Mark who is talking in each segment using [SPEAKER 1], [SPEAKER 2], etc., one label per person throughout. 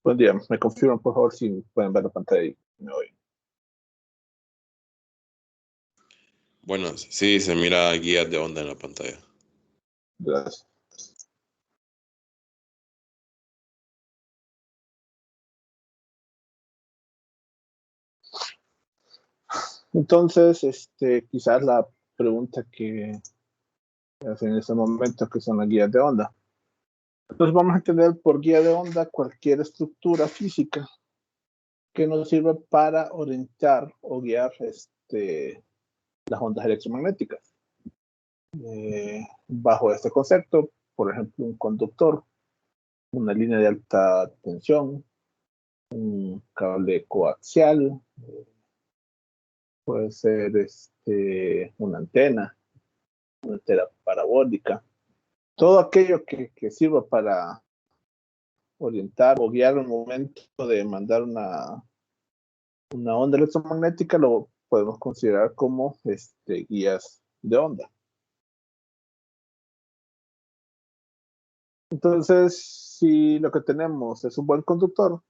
[SPEAKER 1] Buen día, me confirman por favor si pueden ver la pantalla y me oyen.
[SPEAKER 2] Bueno, sí, se mira guías de onda en la pantalla.
[SPEAKER 1] Gracias. Entonces, quizás la pregunta que hacen en este momento, que son las guías de onda. Entonces vamos a entender por guía de onda cualquier estructura física que nos sirva para orientar o guiar las ondas electromagnéticas. Bajo este concepto, por ejemplo, un conductor, una línea de alta tensión, un cable coaxial, puede ser una antena parabólica, todo aquello que sirva para orientar o guiar el momento de mandar una onda electromagnética lo podemos considerar como guías de onda. Entonces, si lo que tenemos es un buen conductor,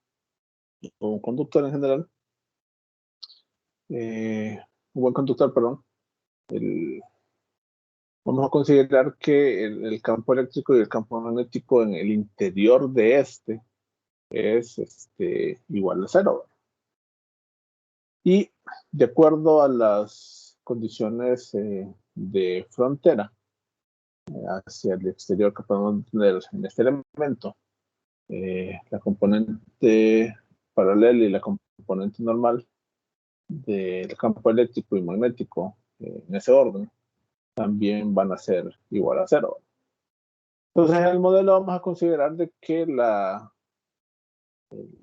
[SPEAKER 1] o un conductor en general, un buen conductor, perdón, vamos a considerar que el campo eléctrico y el campo magnético en el interior de es igual a cero. Y de acuerdo a las condiciones de frontera hacia el exterior que podemos tener en este elemento, la componente paralela y la componente normal del campo eléctrico y magnético en ese orden también van a ser igual a cero. Entonces en el modelo vamos a considerar de que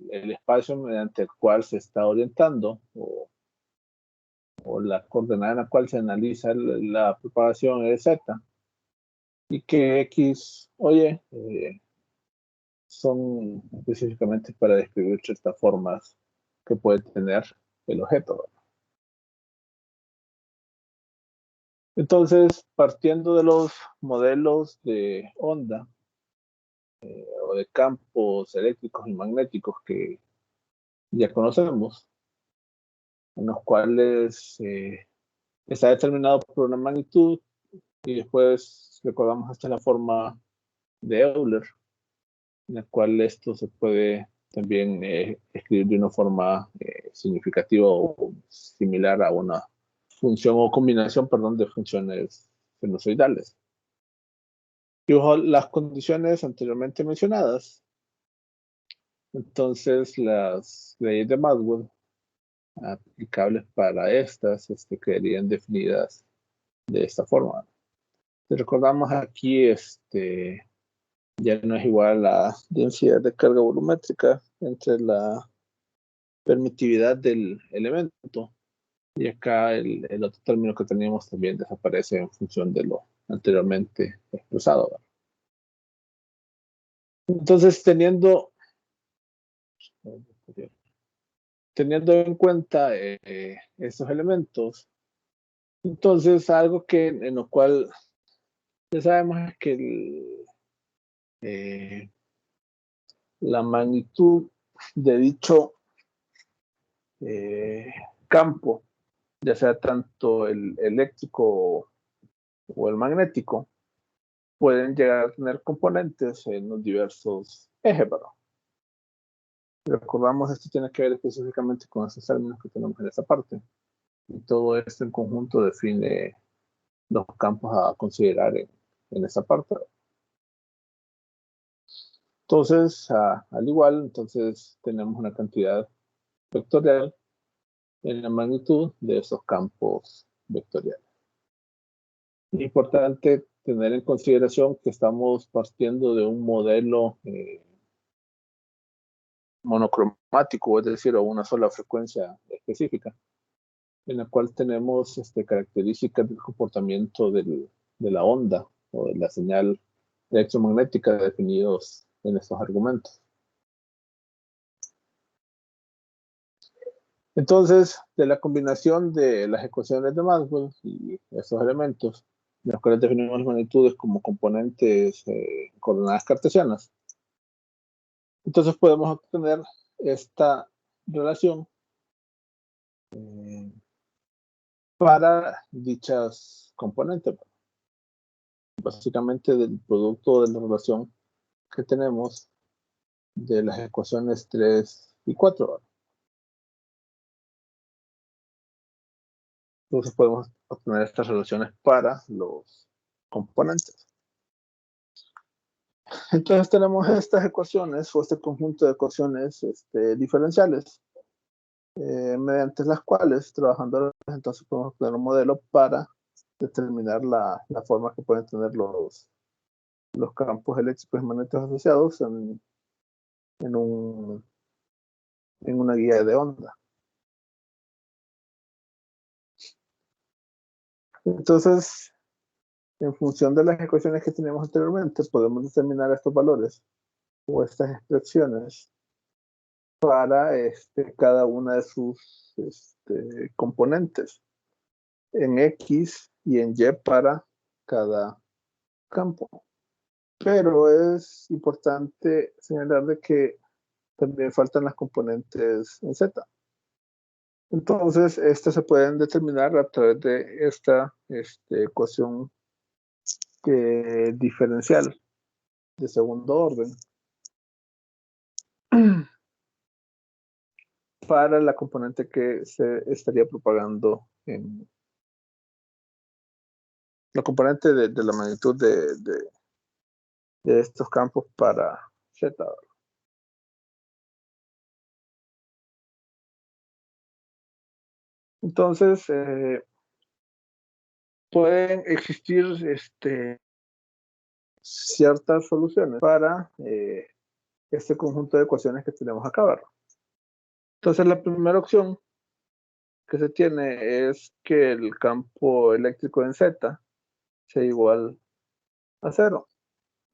[SPEAKER 1] el espacio mediante el cual se está orientando o la coordenada en la cual se analiza la propagación es z, y que x, oye, son específicamente para describir ciertas formas que puede tener el objeto. Entonces, partiendo de los modelos de onda o de campos eléctricos y magnéticos que ya conocemos, en los cuales está determinado por una magnitud y después recordamos hasta la forma de Euler, en la cual esto se puede también escribir de una forma significativa o similar a una función o combinación, perdón, de funciones sinusoidales. Y bajo las condiciones anteriormente mencionadas, entonces las leyes de Maxwell aplicables para estas quedarían definidas de esta forma. Si recordamos aquí, ya no es igual la densidad de carga volumétrica entre la permitividad del elemento, y acá el otro término que teníamos también desaparece en función de lo anteriormente expresado. Entonces, teniendo en cuenta estos elementos, entonces algo en lo cual ya sabemos es que la magnitud de dicho campo, ya sea tanto el eléctrico o el magnético, pueden llegar a tener componentes en los diversos ejes. Recordamos, esto tiene que ver específicamente con esos términos que tenemos en esta parte. Y todo esto en conjunto define los campos a considerar en esta parte. Entonces, al igual, entonces tenemos una cantidad vectorial en la magnitud de esos campos vectoriales. Importante tener en consideración que estamos partiendo de un modelo monocromático, es decir, a una sola frecuencia específica, en la cual tenemos características del comportamiento de la onda o de la señal electromagnética definidos en estos argumentos. Entonces, de la combinación de las ecuaciones de Maxwell y estos elementos, en los cuales definimos las magnitudes como componentes coordenadas cartesianas, Entonces podemos obtener esta relación para dichas componentes. Básicamente del producto de la relación que tenemos de las ecuaciones 3 y 4. Entonces podemos obtener estas relaciones para los componentes. Entonces tenemos estas ecuaciones o este conjunto de ecuaciones diferenciales mediante las cuales, trabajando, entonces podemos obtener un modelo para determinar la forma que pueden tener los campos eléctricos y magnéticos asociados en una guía de onda. Entonces, en función de las ecuaciones que teníamos anteriormente, podemos determinar estos valores o estas expresiones para cada una de sus componentes en X y en Y para cada campo. Pero es importante señalar de que también faltan las componentes en Z. Entonces, estas se pueden determinar a través de esta ecuación diferencial de segundo orden para la componente que se estaría propagando en la componente de la magnitud de estos campos para Z. Entonces, pueden existir ciertas soluciones para este conjunto de ecuaciones que tenemos acá abajo. Entonces, la primera opción que se tiene es que el campo eléctrico en Z sea igual a 0.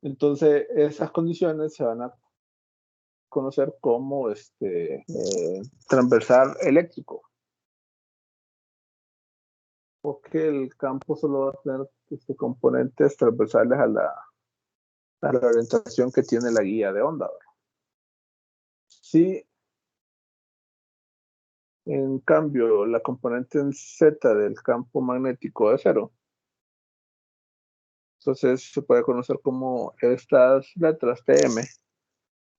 [SPEAKER 1] Entonces, esas condiciones se van a conocer como transversal eléctrico, porque el campo solo va a tener componentes transversales a la orientación que tiene la guía de onda. Si en cambio la componente en Z del campo magnético es 0, entonces se puede conocer como estas letras TM,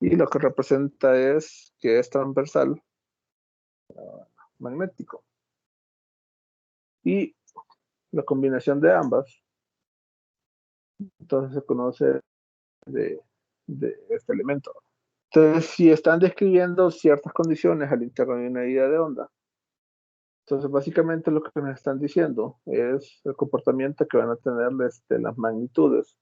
[SPEAKER 1] y lo que representa es que es transversal magnético. Y la combinación de ambas, entonces se conoce de este elemento. Entonces, si están describiendo ciertas condiciones al interno de una guía de onda, entonces básicamente lo que nos están diciendo es el comportamiento que van a tener las magnitudes,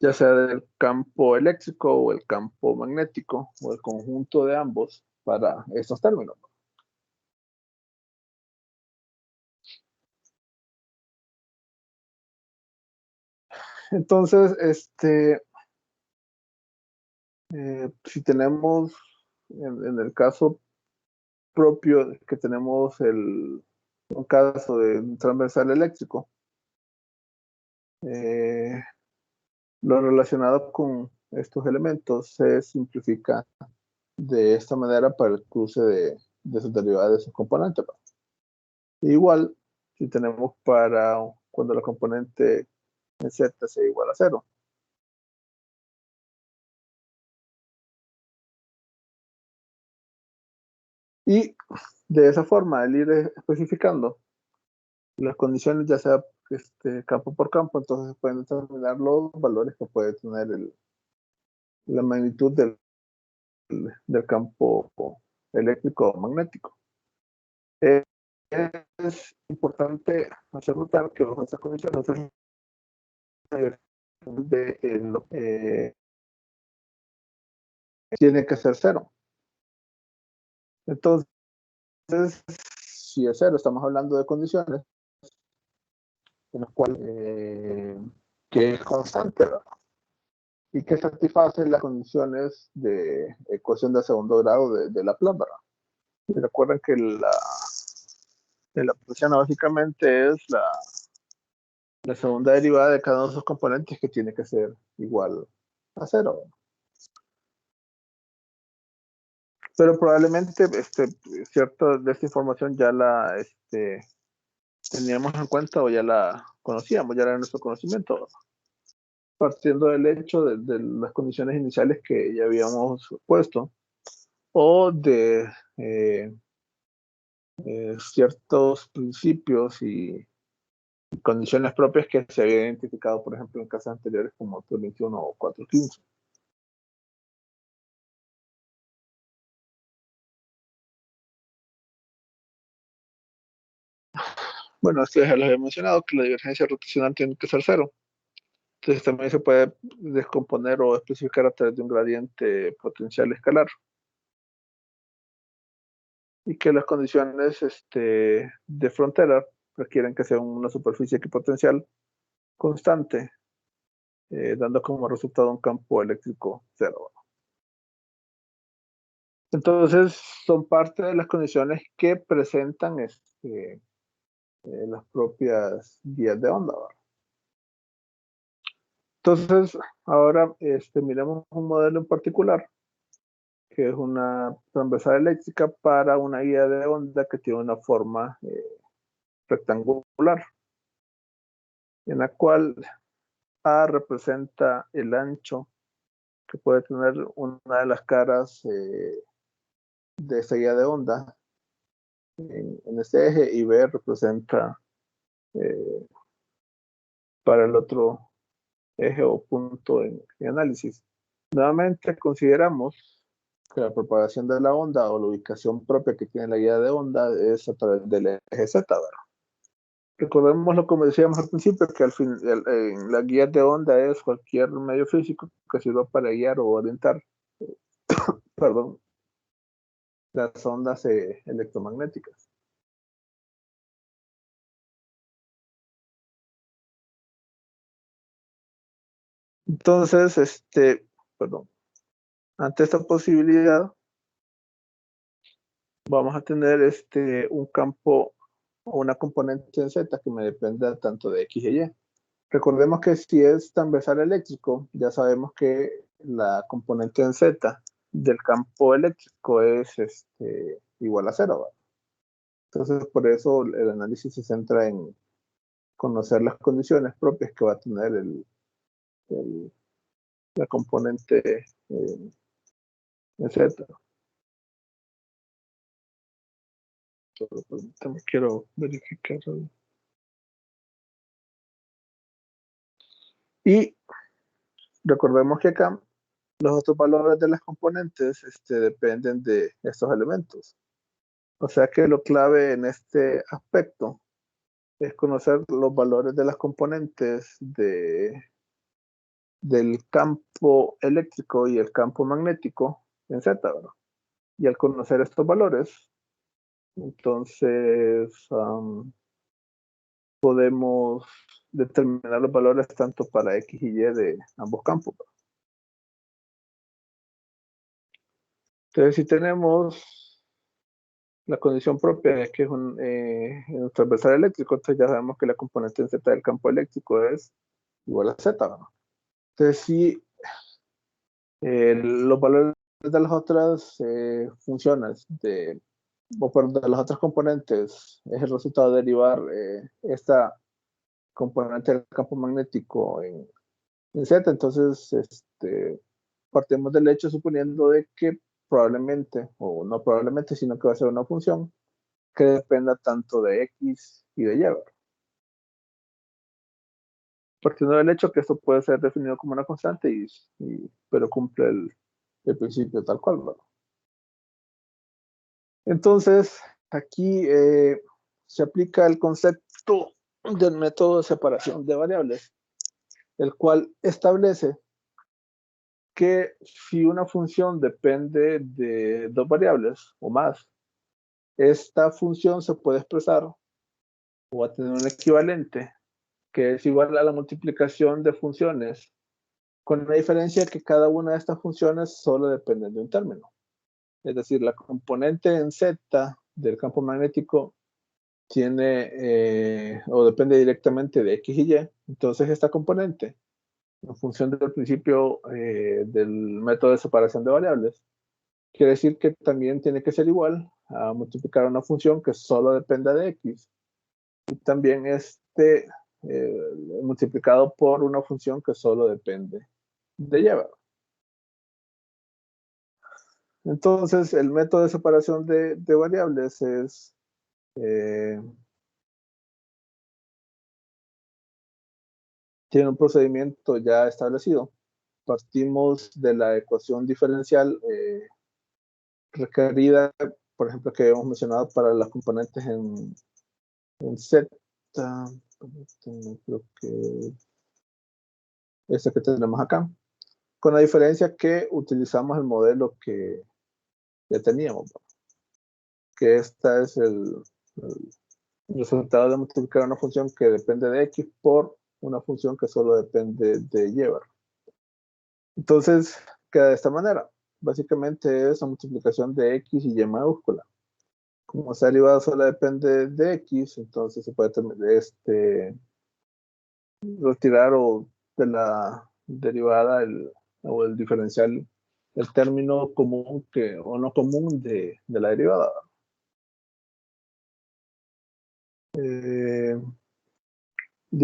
[SPEAKER 1] ya sea del campo eléctrico o el campo magnético, o el conjunto de ambos para estos términos. Entonces, si tenemos, en el caso propio que tenemos un caso de un transversal eléctrico, lo relacionado con estos elementos se simplifica de esta manera para el cruce de sus derivadas de sus componentes. Igual, si tenemos para cuando la componente en Z sea igual a 0. Y de esa forma, el ir especificando las condiciones, ya sea campo por campo, entonces se pueden determinar los valores que puede tener la magnitud del campo eléctrico o magnético. Es importante hacer notar que bajo estas condiciones tiene que ser 0. Entonces, si es 0, estamos hablando de condiciones en las cuales que es constante, ¿verdad? Y que satisface las condiciones de ecuación de segundo grado de Laplace, ¿verdad? Y recuerden que la prusiana básicamente es la segunda derivada de cada uno de sus componentes, que tiene que ser igual a 0. pero probablemente cierta de esta información ya la teníamos en cuenta o ya la conocíamos, ya era nuestro conocimiento, partiendo del hecho de las condiciones iniciales que ya habíamos puesto, o de ciertos principios y condiciones propias que se habían identificado, por ejemplo, en casos anteriores como 321 o 415. Bueno, esto ya les había mencionado que la divergencia rotacional tiene que ser cero. Entonces también se puede descomponer o especificar a través de un gradiente potencial escalar. Y que las condiciones de frontera requieren que sea una superficie equipotencial constante, dando como resultado un campo eléctrico cero. Entonces, son parte de las condiciones que presentan las propias guías de onda, ¿verdad? Entonces, ahora miremos un modelo en particular, que es una transversal eléctrica para una guía de onda que tiene una forma rectangular, en la cual A representa el ancho que puede tener una de las caras de esa guía de onda en este eje, y B representa eh, para el otro eje o punto en análisis. Nuevamente consideramos que la propagación de la onda o la ubicación propia que tiene la guía de onda es a través del eje Z, ¿verdad? Recordemos lo como decíamos al principio, que al fin la guía de onda es cualquier medio físico que sirva para guiar o orientar, perdón, las ondas electromagnéticas. Entonces, perdón, ante esta posibilidad, vamos a tener un campo o una componente en Z que me dependa tanto de X y Y. Recordemos que si es transversal eléctrico, ya sabemos que la componente en Z del campo eléctrico es igual a cero, ¿verdad? Entonces, por eso el análisis se centra en conocer las condiciones propias que va a tener el- la componente en Z. Solo permítame, quiero verificar. Y recordemos que acá los otros valores de las componentes dependen de estos elementos. O sea que lo clave en este aspecto es conocer los valores de las componentes del campo eléctrico y el campo magnético en Z, ¿verdad? Y al conocer estos valores, entonces podemos determinar los valores tanto para X y Y de ambos campos, ¿verdad? Entonces, si tenemos la condición propia es que es un transversal eléctrico, entonces ya sabemos que la componente en Z del campo eléctrico es igual a Z, ¿no? Entonces, si los valores de las otras funciones, de las otras componentes, es el resultado de derivar esta componente del campo magnético en Z, entonces partimos del hecho suponiendo de que probablemente, o no probablemente, sino que va a ser una función que dependa tanto de X y de Y, ¿verdad? Partiendo del hecho que esto puede ser definido como una constante, pero cumple el principio tal cual, ¿verdad? Entonces, aquí se aplica el concepto del método de separación de variables, el cual establece que si una función depende de dos variables o más, esta función se puede expresar o va a tener un equivalente que es igual a la multiplicación de funciones, con la diferencia que cada una de estas funciones solo depende de un término. Es decir, la componente en Z del campo magnético tiene o depende directamente de X y Y. Entonces esta componente, en función del principio del método de separación de variables, quiere decir que también tiene que ser igual a multiplicar una función que solo dependa de x. Y también multiplicado por una función que solo depende de y. Entonces, el método de separación de variables tiene un procedimiento ya establecido. Partimos de la ecuación diferencial requerida, por ejemplo, que hemos mencionado para las componentes en Z. Creo que esta que tenemos acá. Con la diferencia que utilizamos el modelo que ya teníamos, que esta es el resultado de multiplicar una función que depende de x por una función que solo depende de y. Entonces, queda de esta manera. Básicamente es la multiplicación de x y y mayúscula. Como esta derivada solo depende de x, entonces se puede retirar de la derivada o el diferencial el término común o no común de la derivada. De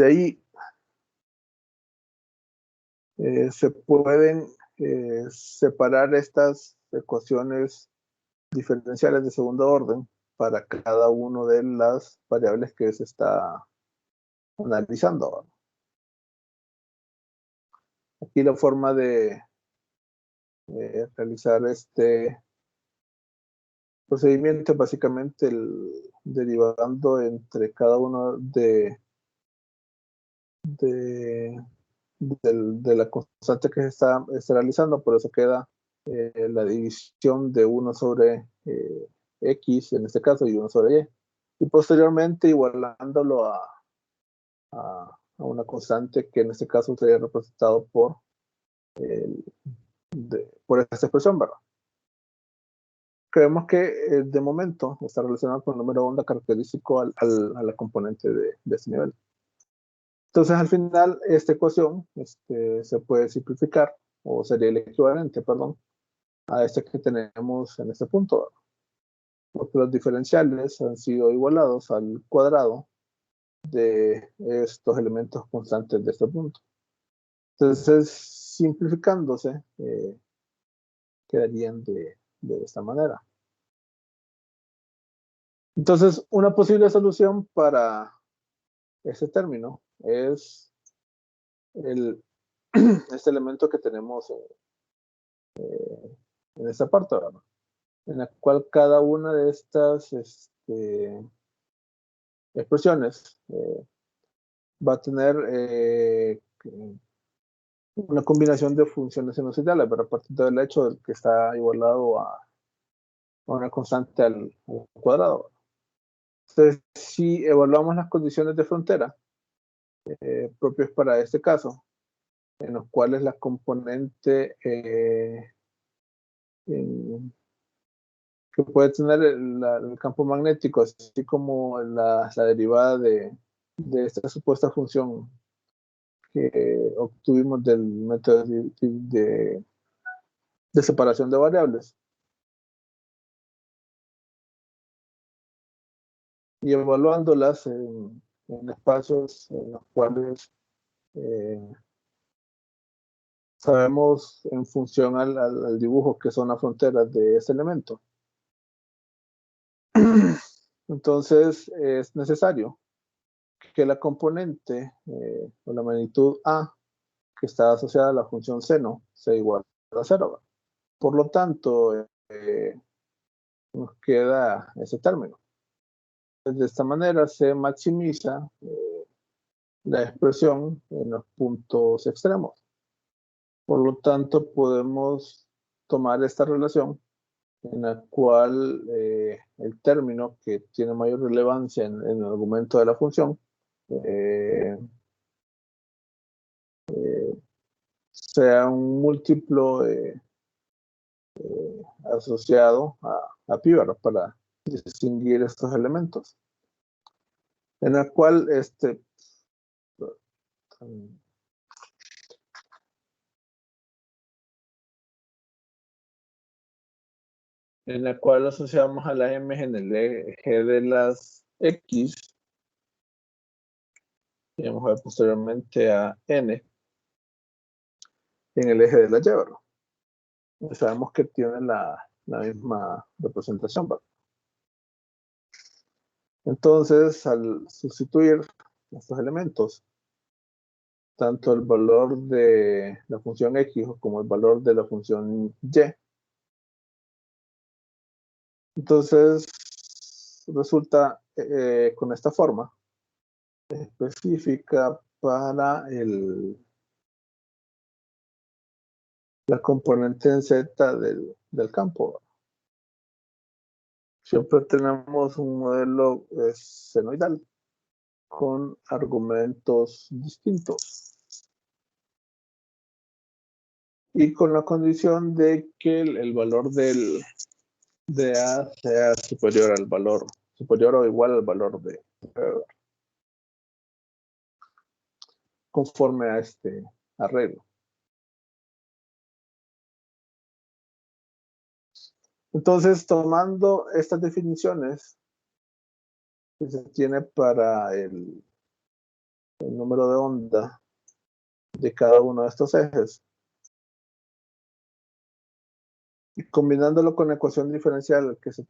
[SPEAKER 1] ahí se pueden separar estas ecuaciones diferenciales de segundo orden para cada una de las variables que se está analizando. Aquí la forma de realizar este procedimiento es básicamente derivando entre cada uno de la constante que se está realizando, por eso queda la división de 1 sobre x en este caso y 1 sobre y. Y posteriormente igualándolo a una constante que en este caso sería representado por esta expresión, ¿verdad? Creemos que de momento está relacionado con el número de onda característico a la componente de este nivel. Entonces, al final, esta ecuación se puede simplificar, o sería el equivalente, perdón, a este que tenemos en este punto, ¿verdad? Porque los diferenciales han sido igualados al cuadrado de estos elementos constantes de este punto. Entonces, simplificándose, quedarían de esta manera. Entonces, una posible solución para este término es este elemento que tenemos en esta parte, ¿verdad? En la cual cada una de estas expresiones va a tener una combinación de funciones sinusoidales, pero a partir del hecho de que está igualado a una constante al cuadrado. Entonces, si evaluamos las condiciones de frontera propias para este caso, en los cuales la componente que puede tener el campo magnético, así como la derivada de esta supuesta función que obtuvimos del método de separación de variables. Y evaluándolas en espacios en los cuales sabemos en función al dibujo que son las fronteras de ese elemento. Entonces es necesario que la componente o la magnitud A que está asociada a la función seno sea igual a 0. Por lo tanto, nos queda ese término. De esta manera se maximiza la expresión en los puntos extremos. Por lo tanto, podemos tomar esta relación en la cual el término que tiene mayor relevancia en el argumento de la función sea un múltiplo asociado a pi, ¿verdad? Para distinguir estos elementos. En la cual en la cual asociamos a la m en el eje de las x, y vamos a ver posteriormente a n en el eje de la y, ¿verdad? Y sabemos que tiene la misma representación, ¿verdad? Entonces, al sustituir estos elementos, tanto el valor de la función x como el valor de la función y, entonces resulta con esta forma específica para la componente en z del campo. Siempre tenemos un modelo senoidal con argumentos distintos y con la condición de que el valor de A sea superior al valor, superior o igual al valor de conforme a este arreglo. Entonces, tomando estas definiciones que se tiene para el número de onda de cada uno de estos ejes, y combinándolo con la ecuación diferencial que se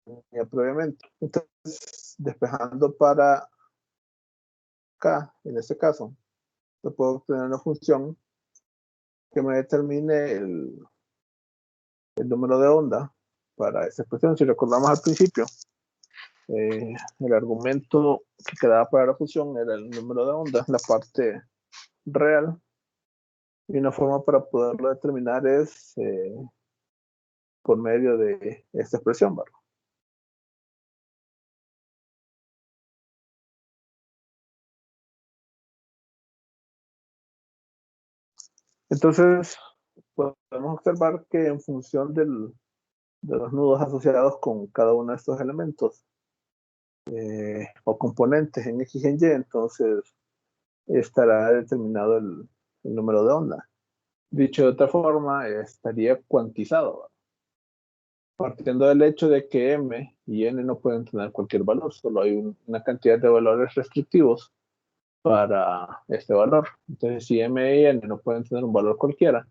[SPEAKER 1] tenía previamente, entonces despejando para acá, en este caso, yo puedo obtener una función que me determine el número de onda para esta expresión. Si recordamos al principio, el argumento que quedaba para la función era el número de onda, la parte real, y una forma para poderlo determinar es por medio de esta expresión, ¿verdad? Entonces, podemos observar que en función de los nudos asociados con cada uno de estos elementos o componentes en X y en Y, entonces estará determinado el número de onda. Dicho de otra forma, estaría cuantizado, ¿verdad? Partiendo del hecho de que m y n no pueden tener cualquier valor, solo hay una cantidad de valores restrictivos para este valor. Entonces, si m y n no pueden tener un valor cualquiera,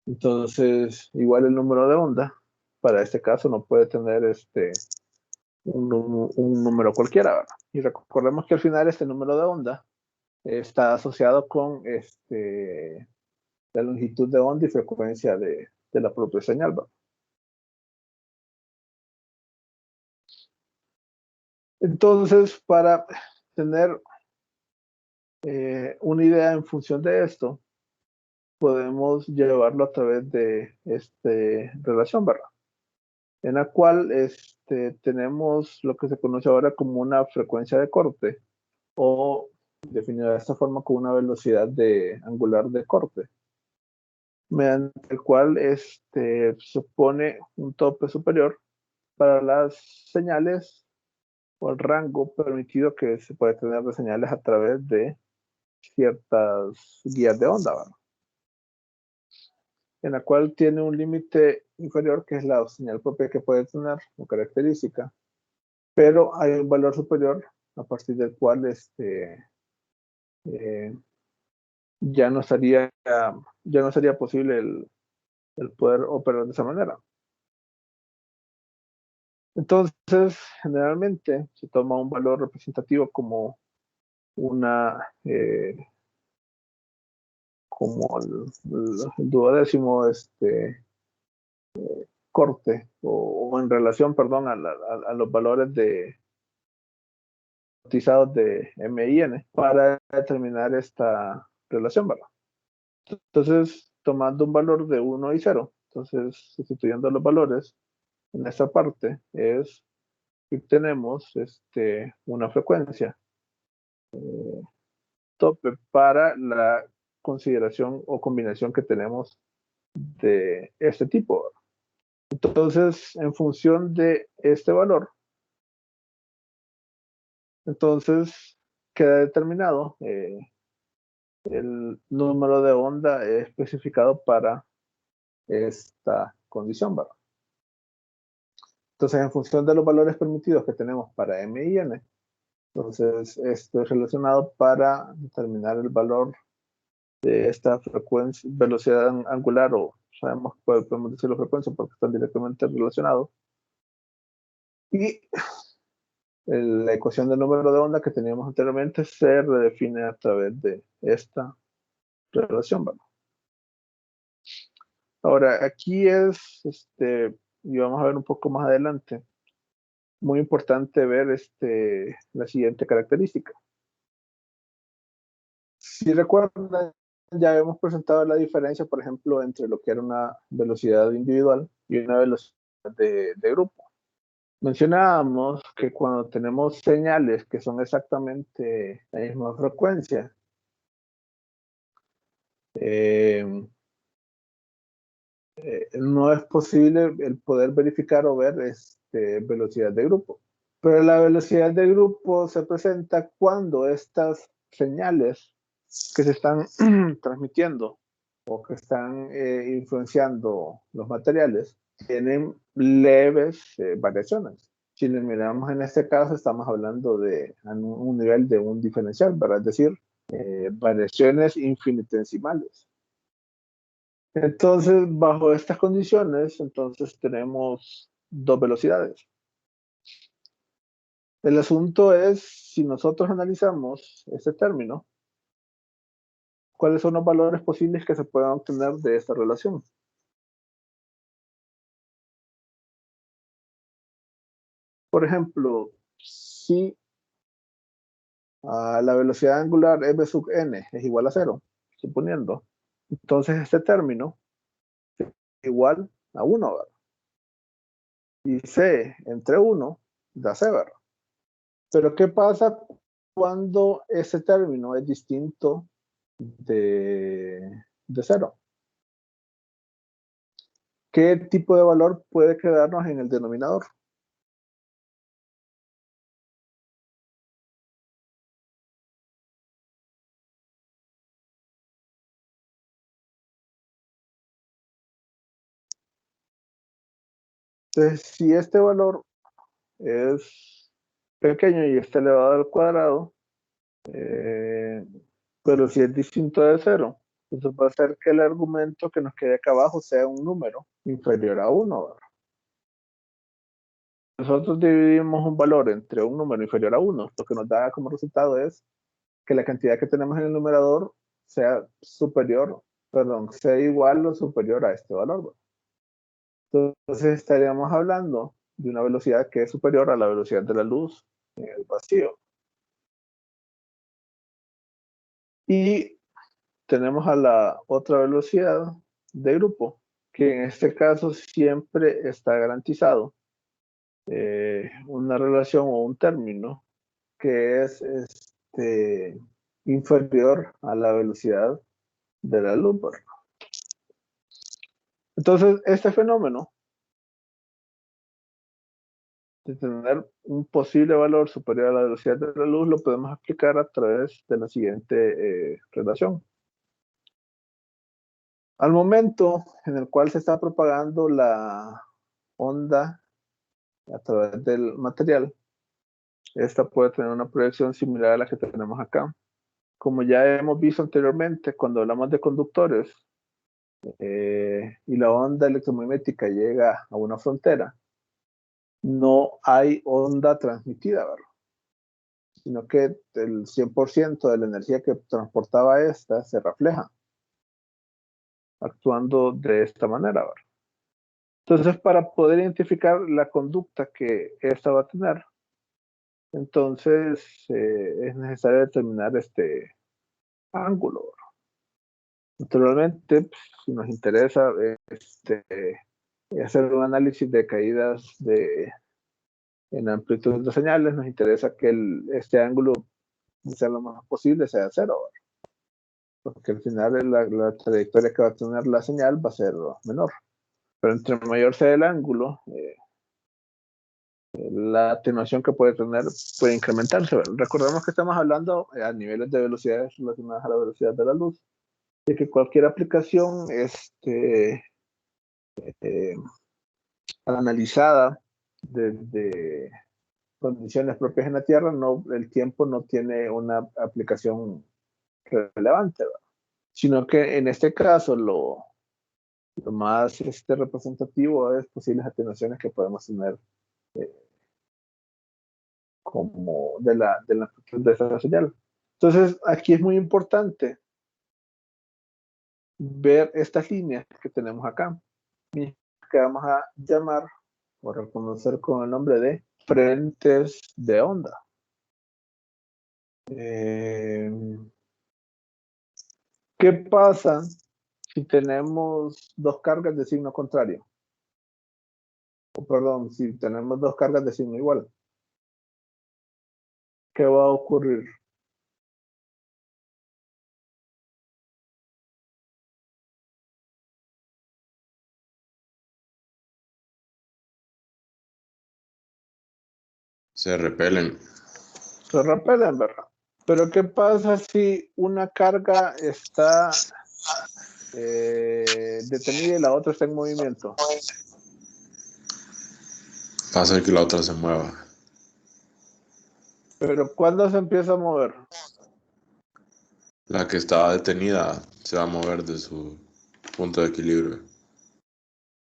[SPEAKER 1] entonces igual el número de onda, para este caso, no puede tener un número cualquiera, ¿verdad? Y recordemos que al final este número de onda está asociado con la longitud de onda y frecuencia de la propia señal, ¿verdad? Entonces, para tener una idea en función de esto, podemos llevarlo a través de esta relación, ¿verdad? En la cual tenemos lo que se conoce ahora como una frecuencia de corte, o definido de esta forma como una velocidad angular de corte, mediante el cual supone un tope superior para las señales o el rango permitido que se puede tener de señales a través de ciertas guías de onda, ¿verdad? En la cual tiene un límite inferior, que es la señal propia que puede tener o característica, pero hay un valor superior a partir del cual eh, ya no sería posible el poder operar de esa manera. Entonces, generalmente se toma un valor representativo como como el duodécimo corte o en relación, perdón, a los valores cotizados de M y N para determinar esta relación, ¿verdad? Entonces, tomando un valor de 1 y 0, entonces sustituyendo los valores en esta parte es que tenemos una frecuencia tope para la consideración o combinación que tenemos de este tipo. Entonces, en función de este valor, entonces queda determinado el número de onda especificado para esta condición, ¿verdad? Entonces, en función de los valores permitidos que tenemos para m y n, entonces esto es relacionado para determinar el valor de esta frecuencia, velocidad angular, o sabemos que podemos decirlo frecuencia porque están directamente relacionados. Y la ecuación del número de onda que teníamos anteriormente se redefine a través de esta relación, ¿verdad? Ahora, aquí es, y vamos a ver un poco más adelante, muy importante ver la siguiente característica. Si recuerdan, ya hemos presentado la diferencia, por ejemplo, entre lo que era una velocidad individual y una velocidad de grupo. Mencionábamos que cuando tenemos señales que son exactamente la misma frecuencia, no es posible el poder verificar o ver velocidad de grupo. Pero la velocidad de grupo se presenta cuando estas señales que se están transmitiendo o que están influenciando los materiales tienen leves variaciones. Si les miramos en este caso, estamos hablando de un nivel de un diferencial, ¿verdad? Es decir, variaciones infinitesimales. Entonces, bajo estas condiciones, entonces tenemos dos velocidades. El asunto es, si nosotros analizamos este término, ¿cuáles son los valores posibles que se puedan obtener de esta relación? Por ejemplo, si la velocidad angular m sub n es igual a 0, suponiendo, entonces este término es igual a 1, ¿verdad? Y c entre 1 da c, ¿verdad? Pero ¿qué pasa cuando ese término es distinto de 0? ¿Qué tipo de valor puede quedarnos en el denominador? Entonces, si este valor es pequeño y está elevado al cuadrado, pero si es distinto de 0, eso va a hacer que el argumento que nos quede acá abajo sea un número inferior a 1, ¿verdad? Nosotros dividimos un valor entre un número inferior a 1, lo que nos da como resultado es que la cantidad que tenemos en el numerador sea superior, perdón, sea igual o superior a este valor, ¿verdad? Entonces estaríamos hablando de una velocidad que es superior a la velocidad de la luz en el vacío. Y tenemos a la otra velocidad de grupo, que en este caso siempre está garantizado una relación o un término que es inferior a la velocidad de la luz. Entonces, este fenómeno de tener un posible valor superior a la velocidad de la luz lo podemos explicar a través de la siguiente relación. Al momento en el cual se está propagando la onda a través del material, esta puede tener una proyección similar a la que tenemos acá. Como ya hemos visto anteriormente, cuando hablamos de conductores y la onda electromagnética llega a una frontera, no hay onda transmitida, ¿verdad? Sino que el 100% de la energía que transportaba esta se refleja, actuando de esta manera, ¿verdad? Entonces, para poder identificar la conducta que esta va a tener, entonces es necesario determinar este ángulo, ¿verdad? Naturalmente, pues, si nos interesa hacer un análisis de caídas en amplitud de señales, nos interesa que este ángulo sea lo más posible, sea 0, ¿verdad? Porque al final la trayectoria que va a tener la señal va a ser menor. Pero entre mayor sea el ángulo, la atenuación que puede tener puede incrementarse, ¿verdad? Recordemos que estamos hablando a niveles de velocidades relacionadas a la velocidad de la luz, de que cualquier aplicación eh, analizada desde condiciones propias en la Tierra, el tiempo no tiene una aplicación relevante, ¿verdad? Sino que en este caso lo más representativo es posibles atenuaciones que podemos tener eh, como de la amplitud de esa señal. Entonces, aquí es muy importante ver estas líneas que tenemos acá, que vamos a llamar o reconocer con el nombre de frentes de onda. ¿Qué pasa si tenemos dos cargas de signo contrario? O perdón, si tenemos dos cargas de signo igual. ¿Qué va a ocurrir?
[SPEAKER 2] Se repelen.
[SPEAKER 1] Se repelen, ¿verdad? Pero ¿qué pasa si una carga está detenida y la otra está en movimiento?
[SPEAKER 2] Va a hacer que la otra se mueva.
[SPEAKER 1] Pero ¿cuándo se empieza a mover?
[SPEAKER 2] La que estaba detenida se va a mover de su punto de equilibrio.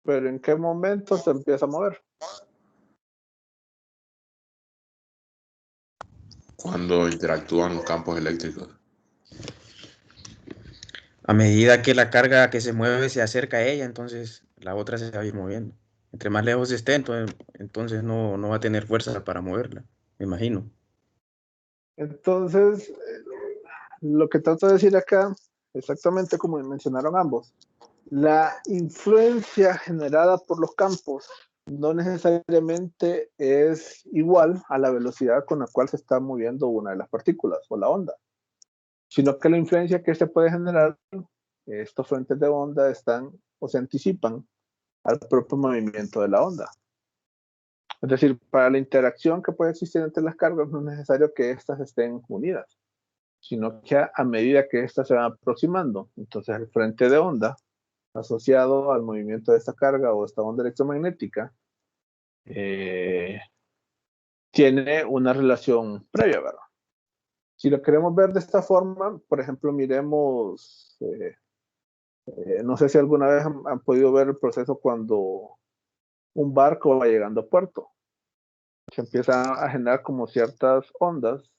[SPEAKER 1] Pero ¿en qué momento se empieza a mover?
[SPEAKER 2] Cuando interactúan los campos eléctricos.
[SPEAKER 3] A medida que la carga que se mueve se acerca a ella, entonces la otra se va a ir moviendo. Entre más lejos esté, entonces no va a tener fuerza para moverla, me imagino.
[SPEAKER 1] Entonces, lo que trato de decir acá, exactamente como mencionaron ambos, la influencia generada por los campos no necesariamente es igual a la velocidad con la cual se está moviendo una de las partículas o la onda, sino que la influencia que se puede generar, estos frentes de onda están o se anticipan al propio movimiento de la onda. Es decir, para la interacción que puede existir entre las cargas no es necesario que éstas estén unidas, sino que a medida que éstas se van aproximando, entonces el frente de onda asociado al movimiento de esta carga o esta onda electromagnética tiene una relación previa, ¿verdad? Si lo queremos ver de esta forma, por ejemplo, miremos, no sé si alguna vez han podido ver el proceso cuando un barco va llegando a puerto. Se empieza a generar como ciertas ondas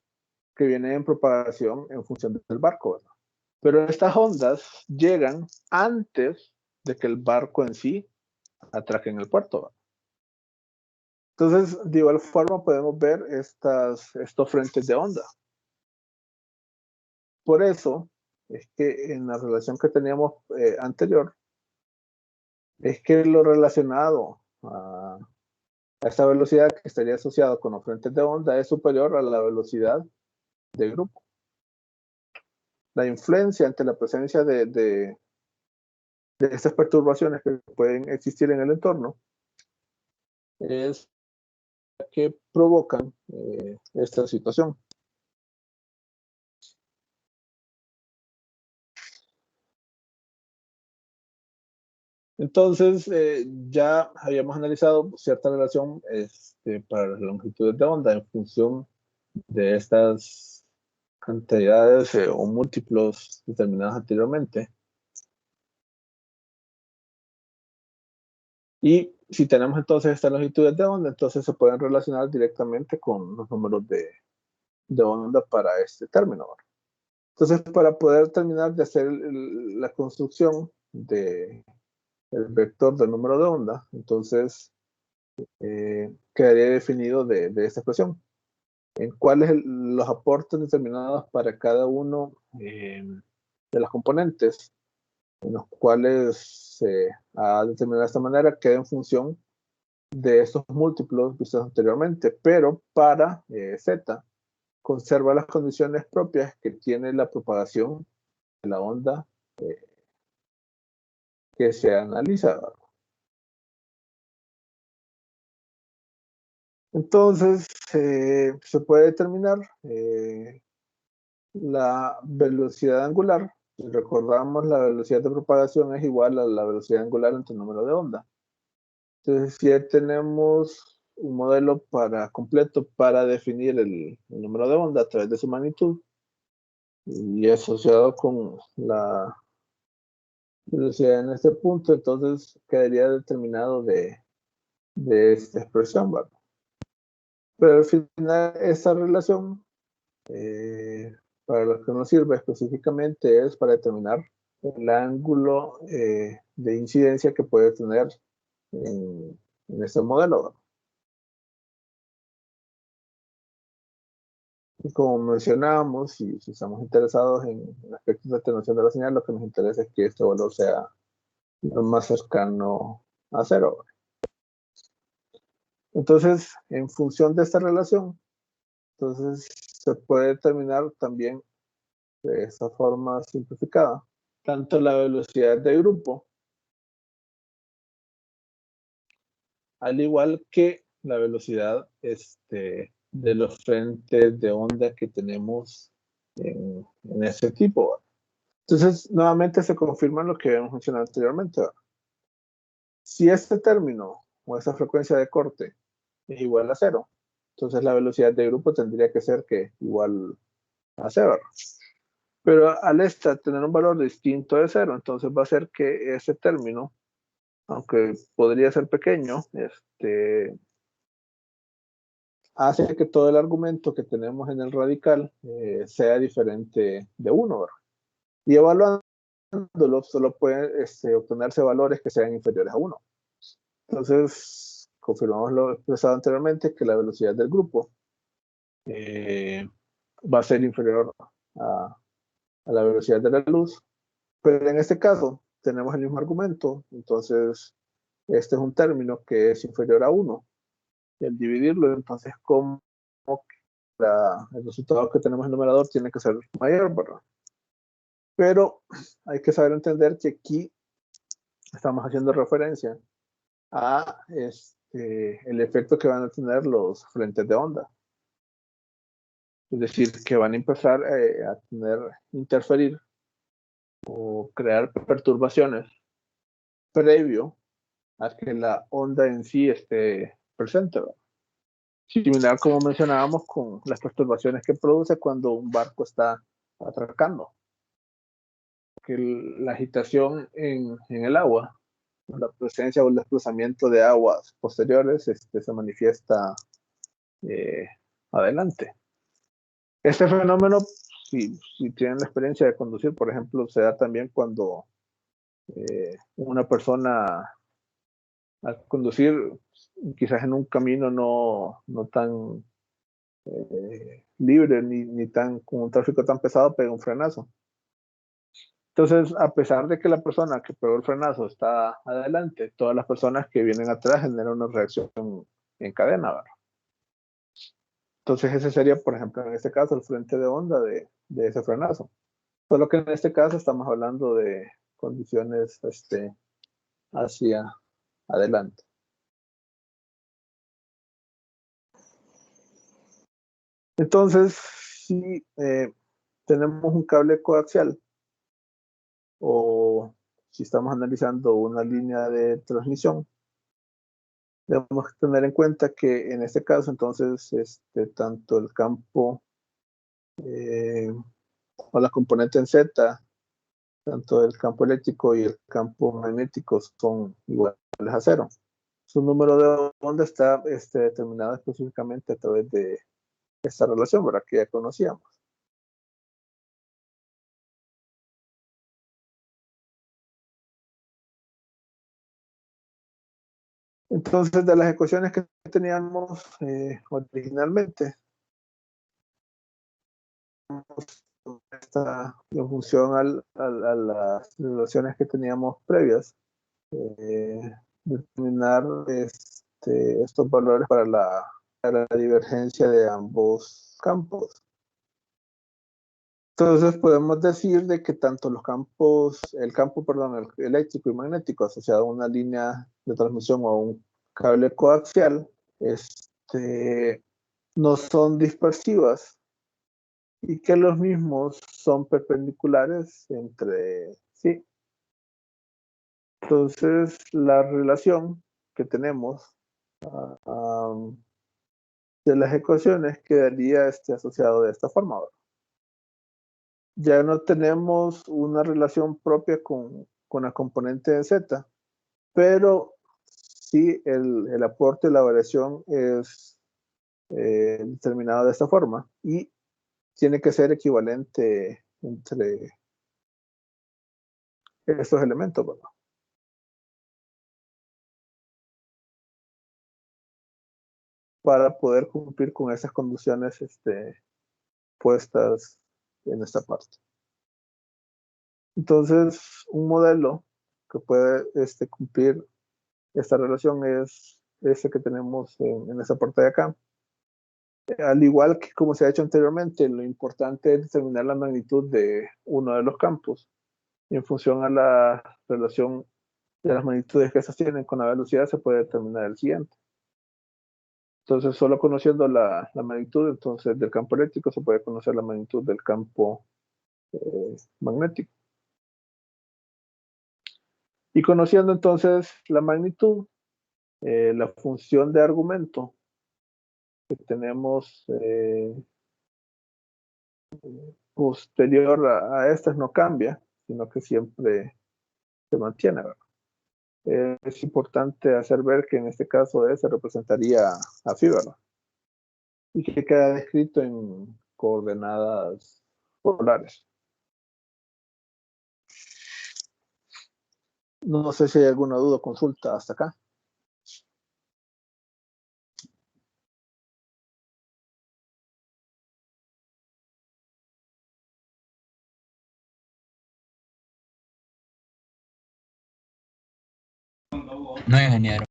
[SPEAKER 1] que vienen en propagación en función del barco, ¿verdad? Pero estas ondas llegan antes de que el barco en sí atraque en el puerto, ¿verdad? Entonces, de igual forma podemos ver estos frentes de onda. Por eso es que en la relación que teníamos anterior, es que lo relacionado a esta velocidad que estaría asociado con los frentes de onda es superior a la velocidad de grupo. La influencia ante la presencia de estas perturbaciones que pueden existir en el entorno es que provocan esta situación. Entonces, ya habíamos analizado cierta relación para las longitudes de onda en función de estas cantidades o múltiplos determinados anteriormente. Y si tenemos entonces estas longitudes de onda, entonces se pueden relacionar directamente con los números de onda para este término. Entonces, para poder terminar de hacer la construcción del vector del número de onda, entonces quedaría definido de esta expresión. En cuáles los aportes determinados para cada uno de las componentes, en los cuales se ha determinado de esta manera, queda en función de estos múltiplos vistos anteriormente, pero para Z conserva las condiciones propias que tiene la propagación de la onda que se analiza. Entonces, se puede determinar la velocidad angular. Si recordamos, la velocidad de propagación es igual a la velocidad angular entre el número de onda. Entonces, si ya tenemos un modelo completo para definir el número de onda a través de su magnitud y asociado con la velocidad en este punto, entonces quedaría determinado de esta expresión, ¿verdad? Pero al final esta relación, para lo que nos sirve específicamente es para determinar el ángulo de incidencia que puede tener en este modelo, ¿verdad? Y como mencionábamos, si estamos interesados en aspectos de atenuación de la señal, lo que nos interesa es que este valor sea lo más cercano a cero. Entonces, en función de esta relación, entonces se puede determinar también de esta forma simplificada, tanto la velocidad de grupo, al igual que la velocidad de los frentes de onda que tenemos en ese tipo. Entonces, nuevamente se confirma lo que habíamos mencionado anteriormente. Si este término o esa frecuencia de corte es igual a cero, entonces la velocidad de grupo tendría que ser igual a cero. Pero al tener un valor distinto de cero, entonces va a ser que ese término, aunque podría ser pequeño, hace que todo el argumento que tenemos en el radical sea diferente de 1. Y evaluándolo solo pueden obtenerse valores que sean inferiores a 1. Entonces, confirmamos lo expresado anteriormente, que la velocidad del grupo va a ser inferior a la velocidad de la luz. Pero en este caso, tenemos el mismo argumento, entonces este es un término que es inferior a 1. Y al dividirlo, entonces, como el resultado que tenemos en el numerador tiene que ser mayor, ¿verdad? Pero hay que saber entender que aquí estamos haciendo referencia a el efecto que van a tener los frentes de onda. Es decir, que van a empezar a interferir o crear perturbaciones previo a que la onda en sí esté presente, ¿verdad? Similar como mencionábamos con las perturbaciones que produce cuando un barco está atracando. Que la agitación en el agua, la presencia o el desplazamiento de aguas posteriores se manifiesta adelante. Este fenómeno, si tienen la experiencia de conducir, por ejemplo, se da también cuando una persona al conducir quizás en un camino no tan libre ni tan con un tráfico tan pesado, pega un frenazo. Entonces, a pesar de que la persona que pegó el frenazo está adelante, todas las personas que vienen atrás generan una reacción en cadena, ¿verdad? Entonces, ese sería, por ejemplo, en este caso, el frente de onda de ese frenazo. Solo que en este caso estamos hablando de condiciones hacia adelante. Entonces, si tenemos un cable coaxial o si estamos analizando una línea de transmisión, debemos tener en cuenta que en este caso, entonces, tanto el campo o la componente en Z, tanto el campo eléctrico y el campo magnético son iguales a cero. Su número de onda está determinado específicamente a través de esta relación, ¿verdad? Que ya conocíamos. Entonces, de las ecuaciones que teníamos originalmente, en función a las relaciones que teníamos previas, determinar estos valores para la divergencia de ambos campos. Entonces podemos decir de que tanto el campo eléctrico y magnético asociado a una línea de transmisión o a un cable coaxial, no son dispersivas y que los mismos son perpendiculares entre sí. Entonces la relación que tenemos de las ecuaciones quedaría asociado de esta forma. ¿Verdad? Ya no tenemos una relación propia con la componente de z, pero sí el aporte de la variación es determinado de esta forma y tiene que ser equivalente entre estos elementos, ¿verdad? Para poder cumplir con esas condiciones puestas en esta parte. Entonces, un modelo que puede cumplir esta relación es ese que tenemos en esa parte de acá. Al igual que como se ha hecho anteriormente, lo importante es determinar la magnitud de uno de los campos. Y en función a la relación de las magnitudes que esas tienen con la velocidad, se puede determinar el siguiente. Entonces, solo conociendo la magnitud entonces, del campo eléctrico, se puede conocer la magnitud del campo magnético. Y conociendo entonces la magnitud, la función de argumento que tenemos posterior a estas no cambia, sino que siempre se mantiene, ¿verdad? Es importante hacer ver que en este caso S representaría a phi, ¿verdad? Y que queda descrito en coordenadas polares. No sé si hay alguna duda o consulta hasta acá.
[SPEAKER 4] No, ingeniero.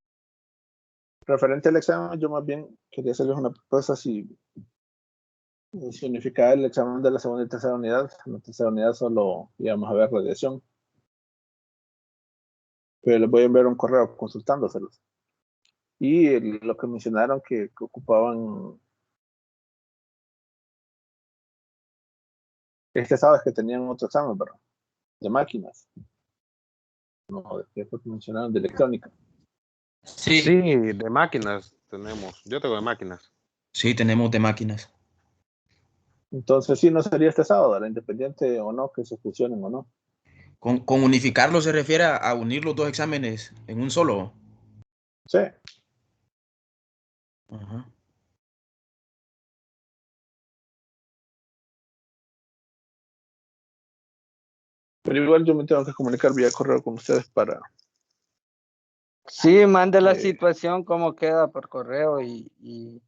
[SPEAKER 1] Referente al examen, yo más bien quería hacerles una propuesta si unificaba el examen de la segunda y tercera unidad. En la tercera unidad solo íbamos a ver radiación. Pero les voy a enviar un correo consultándoselos. Y lo que mencionaron que ocupaban sábado es que tenían otro examen, ¿verdad? De máquinas. No, ¿qué fue que mencionaron? De electrónica.
[SPEAKER 4] Sí.
[SPEAKER 5] Sí, de máquinas tenemos. Yo tengo de máquinas.
[SPEAKER 3] Sí, tenemos de máquinas.
[SPEAKER 1] Entonces, sí, no sería sábado, ¿verdad? Independiente o no, que se fusionen o no.
[SPEAKER 3] Con unificarlo se refiere a unir los dos exámenes en un solo.
[SPEAKER 1] Sí.
[SPEAKER 3] Ajá.
[SPEAKER 1] Pero igual yo me tengo que comunicar vía correo con ustedes para...
[SPEAKER 6] Sí, mande la situación, cómo queda por correo y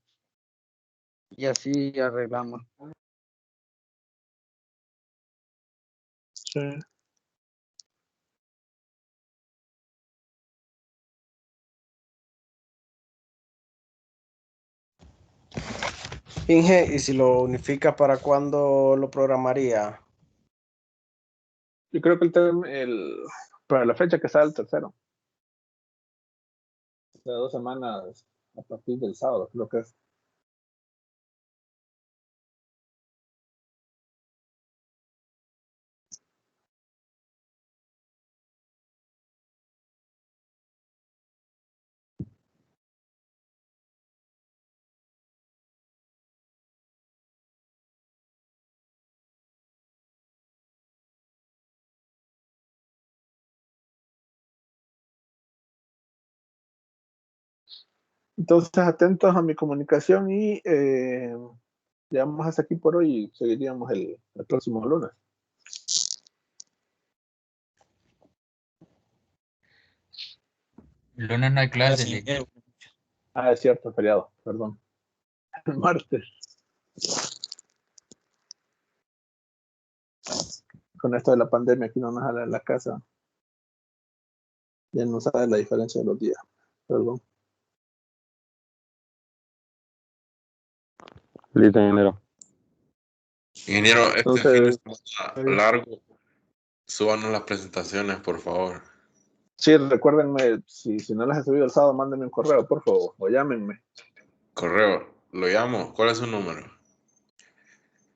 [SPEAKER 6] así arreglamos.
[SPEAKER 1] Sí.
[SPEAKER 7] Inge, ¿y si lo unifica para cuándo lo programaría?
[SPEAKER 1] Yo creo que para la fecha que sale el tercero. De 2 semanas a partir del sábado, creo que es. Entonces, atentos a mi comunicación y llevamos hasta aquí por hoy y seguiríamos el próximo lunes.
[SPEAKER 4] El lunes no hay clase.
[SPEAKER 3] Gracias.
[SPEAKER 1] Ah, es cierto, feriado, perdón. El martes. Con esto de la pandemia, aquí no nos sale en la casa. Ya no sabe la diferencia de los días. Perdón.
[SPEAKER 5] Listo, ingeniero.
[SPEAKER 2] Ingeniero, este
[SPEAKER 1] Entonces,
[SPEAKER 2] fin de semana largo, súbanos las presentaciones, por favor.
[SPEAKER 1] sí, recuérdenme, si no las he subido el sábado, mándenme un correo, por favor, o llámenme.
[SPEAKER 2] Correo, lo llamo. ¿Cuál es su número?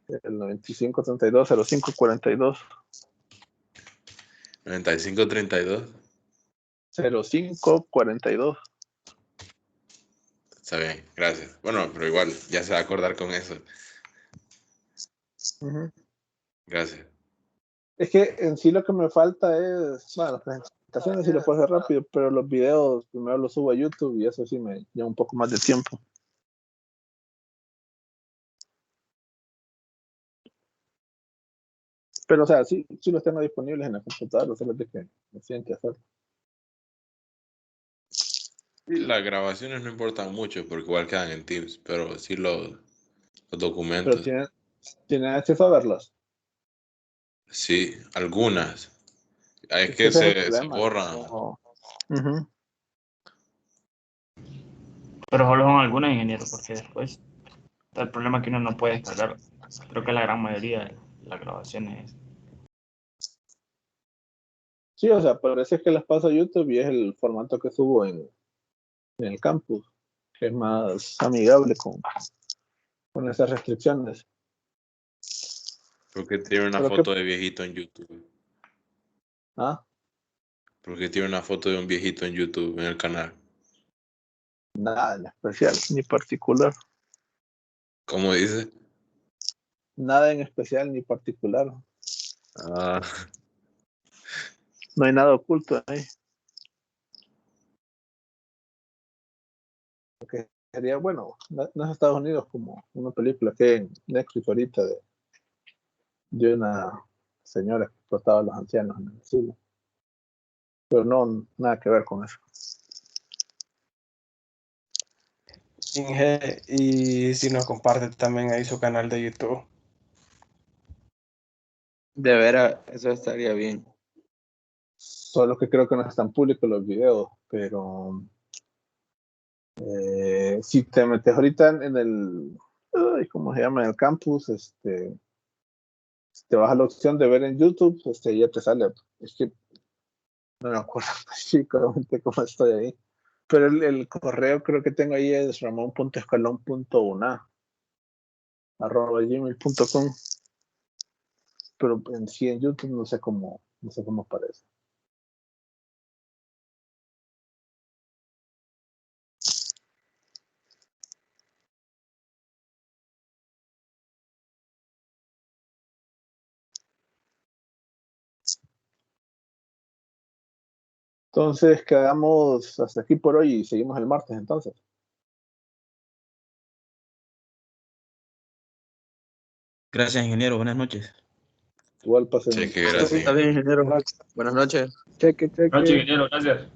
[SPEAKER 1] El 9532-0542.
[SPEAKER 2] 9532.
[SPEAKER 1] 0542.
[SPEAKER 2] Está bien, gracias. Bueno, pero igual, ya se va a acordar con eso.
[SPEAKER 1] Ujú.
[SPEAKER 2] Gracias.
[SPEAKER 1] Es que en sí lo que me falta es, bueno, las presentaciones sí lo puedo hacer rápido, pero los videos primero los subo a YouTube y eso sí me lleva un poco más de tiempo. Pero, o sea, sí los tengo disponibles en la computadora, solo es de que me tienen que hacer.
[SPEAKER 2] Y las grabaciones no importan mucho porque igual quedan en Teams, pero sí los
[SPEAKER 1] Pero
[SPEAKER 2] documentos.
[SPEAKER 1] tienen acceso a verlas.
[SPEAKER 2] Sí, algunas. Es
[SPEAKER 1] Es que
[SPEAKER 2] que
[SPEAKER 1] ese es el
[SPEAKER 2] se
[SPEAKER 1] problema.
[SPEAKER 2] borran.
[SPEAKER 1] Ujú.
[SPEAKER 8] Pero solo son algunas, ingeniero, porque después está el problema que uno no puede descargar. Creo que la gran mayoría de las grabaciones.
[SPEAKER 1] Sí, o sea, por eso es que las paso a YouTube y es el formato que subo en el campus, que es más amigable con esas restricciones.
[SPEAKER 2] Porque tiene una
[SPEAKER 1] Pero que,
[SPEAKER 2] foto de viejito en YouTube.
[SPEAKER 1] ah,
[SPEAKER 2] Porque tiene una foto de un viejito en YouTube en el canal.
[SPEAKER 1] nada en especial, ni particular.
[SPEAKER 2] ¿Cómo dice?
[SPEAKER 1] Nada en especial ni particular.
[SPEAKER 2] Ah,
[SPEAKER 1] No hay nada oculto ahí. Porque sería, bueno, no es Estados Unidos como una película que hay en Netflix ahorita de una señora que explotaba a los ancianos en el asilo. Pero no, nada que ver con eso.
[SPEAKER 7] Inge, y si nos comparte también ahí su canal de YouTube.
[SPEAKER 6] De veras, eso estaría bien.
[SPEAKER 1] Solo que creo que no están públicos los videos, pero si te metes ahorita en el, ay, ¿cómo se llama? En el campus, si te vas a la opción de ver en YouTube, ya te sale. Es que no me acuerdo específicamente cómo estoy ahí. Pero el correo creo que tengo ahí es ramon.escalón.una@gmail.com. Pero en sí en YouTube no sé cómo aparece. Entonces quedamos hasta aquí por hoy y seguimos el martes entonces.
[SPEAKER 3] Gracias, ingeniero. Buenas noches.
[SPEAKER 1] Igual pasen.
[SPEAKER 2] cheque, gracias.
[SPEAKER 6] Está bien, ingeniero. Buenas noches.
[SPEAKER 1] Cheque.
[SPEAKER 8] Noche, ingeniero, gracias.